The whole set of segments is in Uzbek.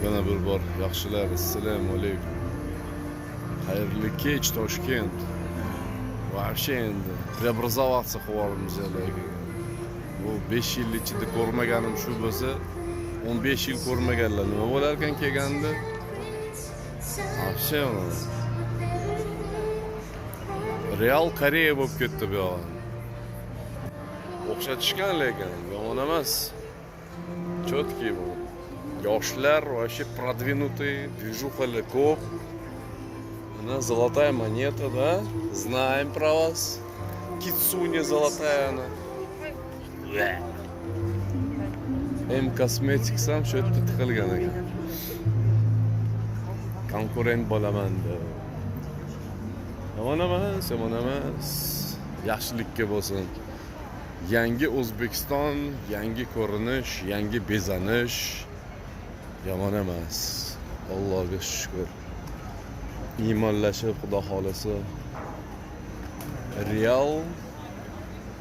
Yana bir bor yaxshilar, assalomu alaykum. Xayrli kech Toshkent. Вообще endi preobrazovаться qilyapmiz lekin. Bu 5 yil ichida ko'rmaganim shu bo'lsa, 15 yil ko'rmaganlar nima bo'lar ekan kelganda? Вообще Real Koreya bo'lib ketdi bu yoq. O'xshatishgan lekin yomon emas. Chotki bu. Yoshlar вообще продвинутые, движухали коп. Она золотая монета, да? Знаем про вас. Кицуня золотая она. M-Cosmetics ham shu yerda tiqilgan ekan. Konkurent bo'laman deb. Yomon emas. Yaxshilikka bo'lsin. Yangi O'zbekiston, yangi ko'rinish, yangi bezanish. Yomon emas. Allohga shukr. Iymonlashib Xudo xolasa. Real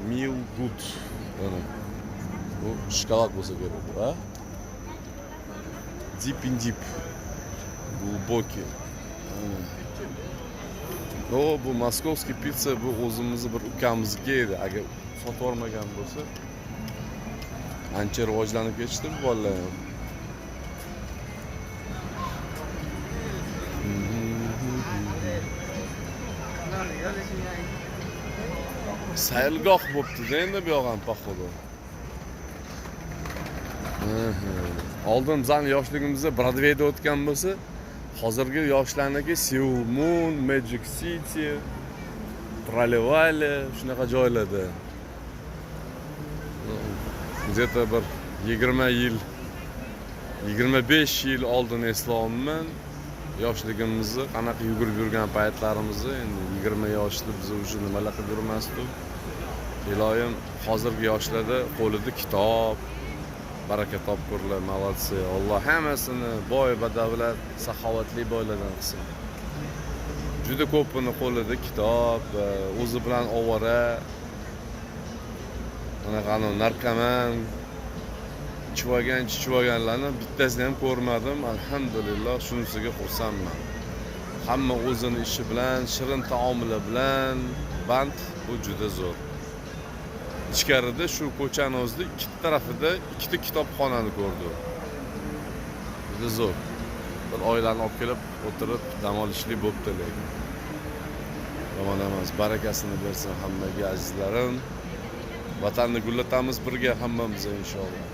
Meal Good. Mana bu shokolad bo'lsa kerak, ha? Deep in deep. Глубокий. O bu moskovskiy pitsa bu o'zimizni bir ukamizga edi. Agar sotib olmagan bo'lsa, ancha rivojlanib ketishdi bu bolalar ham. Saylgoh bo'pti-da endi bu yoq ham poxodu. Oldin bizning yoshligimizda Broadwayda o'tgan bo'lsa, hozirgi yoshlarniki Seoul Moon, Magic City, Tralevale shunaqa joylarda. Где-то bir 20 yil, 25 yil oldin eslayman. Yoshligimizni, qanaqa yugurib yurgan paytlarimizni, endi 20 yoshda biz o'sha nimalar qilib yurmasdik. Iloyim hozirgi yoshlarda qo'lida kitob, baraka topkurlar, молодцы. Alloh hammasini boy badavlat, saxovatli boylardan qilsin. Juda ko'pini qo'lida kitob, o'zi bilan ovora, qanaqa narkoman, chivaganlarni bittasini ham ko'rmadim. Alhamdulillah, shunisiga xursandman. Hamma o'zini ishi bilan, shirin taomila bilan band, bu juda zo'r. Ichkarida shu ko'chaning o'zida ikki tarafida ikkita kitobxonani ko'rdim. Juda zo'r. Bir oilani olib kelib o'tirib dam olishlik bo'pti lekin. Yomon emas, barakasini bersin hammaga azizlarim. Vatanni gullatamiz birga hammamiz inshaalloh.